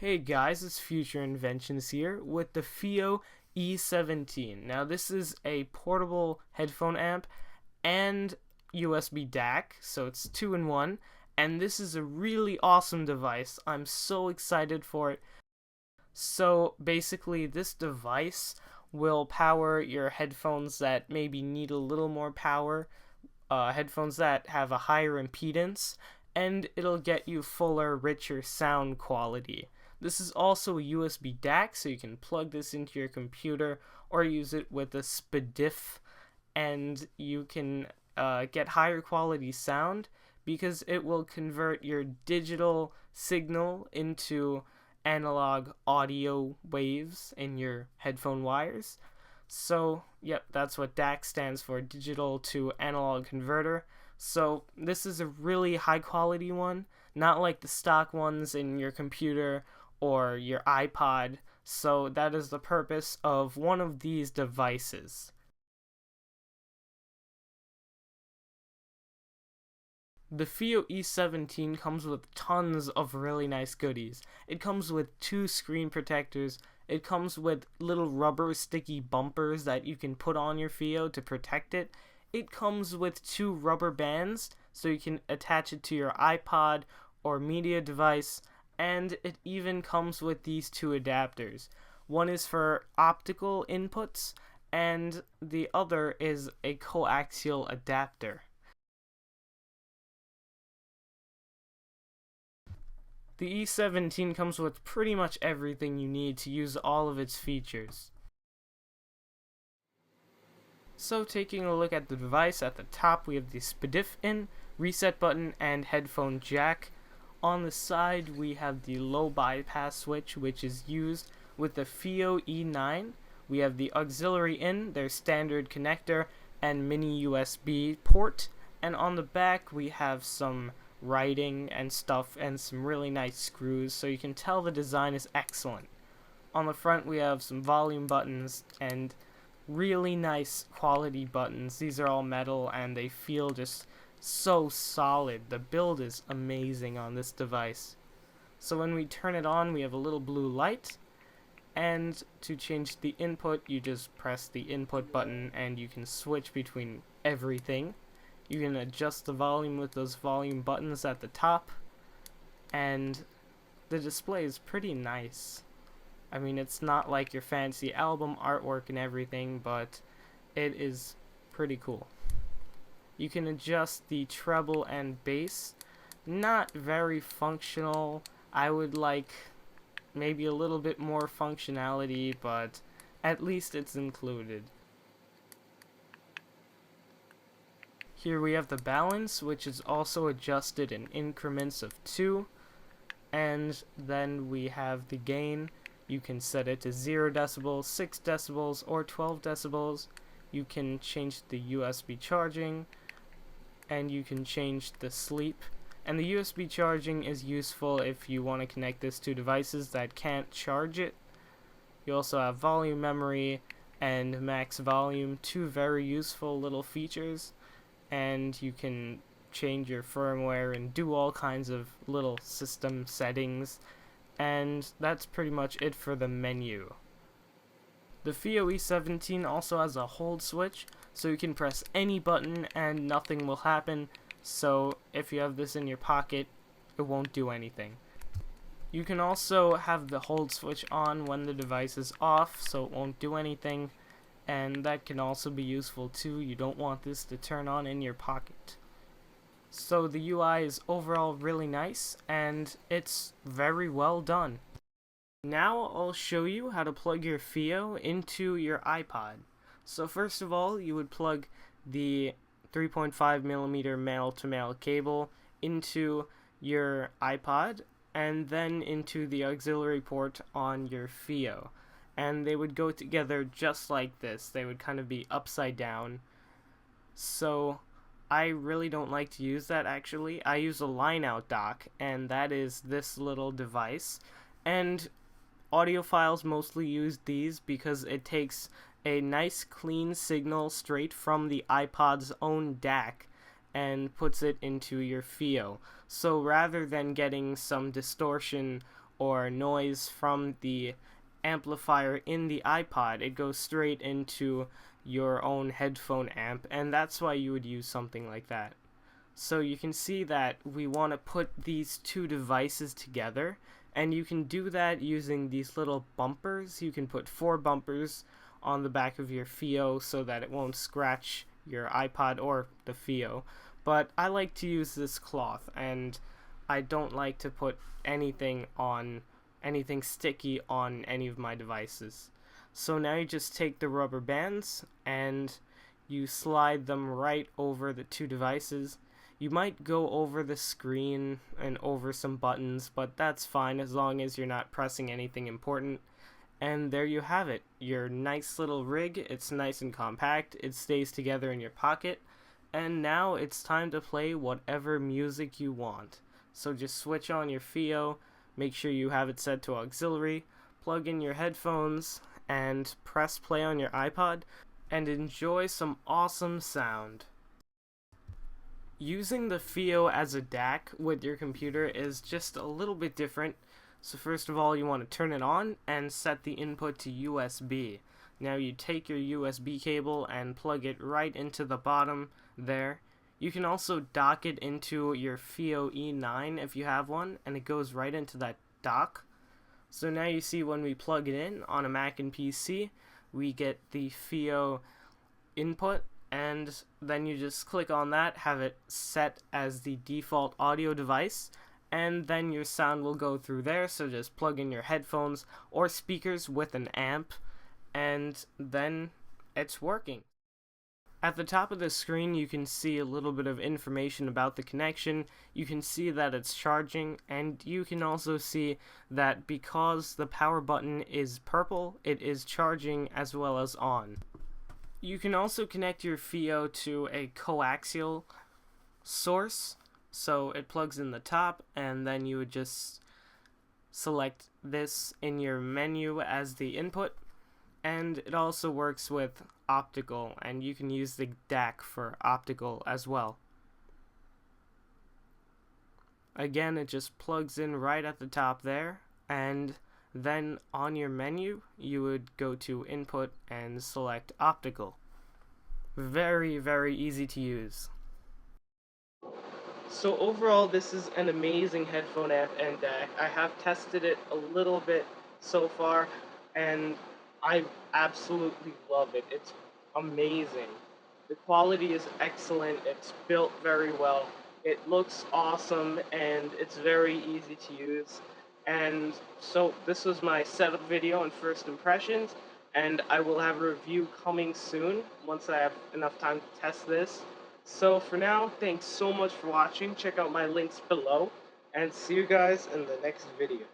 Hey guys, it's Future Inventions here with the FiiO E17. Now this is a portable headphone amp and USB DAC, so it's 2 in 1, and this is a really awesome device. I'm so excited for it. So basically this device will power your headphones that maybe need a little more power, headphones that have a higher impedance, and it'll get you fuller, richer sound quality. This is also a USB DAC, so you can plug this into your computer or use it with a SPDIF, and you can get higher quality sound because it will convert your digital signal into analog audio waves in your headphone wires. So, yep, that's what DAC stands for, digital to analog converter. So, this is a really high quality one, not like the stock ones in your computer or your iPod. So, that is the purpose of one of these devices. The FiiO E17 comes with tons of really nice goodies. It comes with 2 screen protectors. It comes with little rubber sticky bumpers that you can put on your FiiO to protect it. It comes with 2 rubber bands so you can attach it to your iPod or media device, and it even comes with these 2 adapters. One is for optical inputs and the other is a coaxial adapter. The E17 comes with pretty much everything you need to use all of its features. So taking a look at the device, at the top we have the SPDIF in, reset button, and headphone jack. On the side we have the low bypass switch, which is used with the FiiO E9. We have the auxiliary in, their standard connector, and mini USB port. And on the back we have some writing and stuff and some really nice screws, so you can tell the design is excellent. On the front we have some volume buttons and really nice quality buttons. These are all metal and they feel just so solid. The build is amazing on this device. So when we turn it on, we have a little blue light, and to change the input you just press the input button and you can switch between everything. You can adjust the volume with those volume buttons at the top, and the display is pretty nice. I mean, it's not like your fancy album artwork and everything, but it is pretty cool. You can adjust the treble and bass. Not very functional. I would like maybe a little bit more functionality, but at least it's included. Here we have the balance, which is also adjusted in increments of 2. And then we have the gain. You can set it to 0 decibels, 6 decibels, or 12 decibels. You can change the USB charging, and you can change the sleep. And the USB charging is useful if you want to connect this to devices that can't charge it. You also have volume memory and max volume, 2 very useful little features. And you can change your firmware and do all kinds of little system settings, and that's pretty much it for the menu. The FiiO E17 also has a hold switch, so you can press any button and nothing will happen, so if you have this in your pocket, it won't do anything. You can also have the hold switch on when the device is off, so it won't do anything, and that can also be useful too. You don't want this to turn on in your pocket. So the UI is overall really nice, and it's very well done. Now I'll show you how to plug your FiiO into your iPod. So first of all, you would plug the 3.5mm male-to-male cable into your iPod, and then into the auxiliary port on your FiiO. And they would go together just like this. They would kind of be upside down. So I really don't like to use that actually. I use a line out dock, and that is this little device. And audiophiles mostly use these because it takes a nice clean signal straight from the iPod's own DAC and puts it into your FiiO. So rather than getting some distortion or noise from the amplifier in the iPod. It goes straight into your own headphone amp, and that's why you would use something like that. So you can see that we want to put these two devices together, and you can do that using these little bumpers. You can put 4 bumpers on the back of your FiiO so that it won't scratch your iPod or the FiiO. But I like to use this cloth, and I don't like to put anything sticky on any of my devices. So now you just take the rubber bands and you slide them right over the two devices. You might go over the screen and over some buttons, but that's fine as long as you're not pressing anything important. And there you have it, your nice little rig. It's nice and compact, it stays together in your pocket, and now it's time to play whatever music you want. So just switch on your FiiO, make sure you have it set to auxiliary, plug in your headphones, and press play on your iPod, and enjoy some awesome sound. Using the FiiO as a DAC with your computer is just a little bit different. So first of all, you want to turn it on and set the input to USB. Now you take your USB cable and plug it right into the bottom there. You can also dock it into your FiiO E9 if you have one, and it goes right into that dock. So now you see when we plug it in on a Mac and PC, we get the FiiO input, and then you just click on that, have it set as the default audio device, and then your sound will go through there. So just plug in your headphones or speakers with an amp, and then it's working. At the top of the screen you can see a little bit of information about the connection. You can see that it's charging, and you can also see that because the power button is purple, it is charging as well as on. You can also connect your FiiO to a coaxial source, so it plugs in the top, and then you would just select this in your menu as the input. And it also works with optical, and you can use the DAC for optical as well. Again, it just plugs in right at the top there, and then on your menu you would go to input and select optical. Very, very easy to use. So overall, this is an amazing headphone amp and DAC. I have tested it a little bit so far, and I absolutely love it. It's amazing. The quality is excellent. It's built very well. It looks awesome, and it's very easy to use. And so this was my setup video and first impressions, and I will have a review coming soon once I have enough time to test this. So for now, thanks so much for watching. Check out my links below, and see you guys in the next video.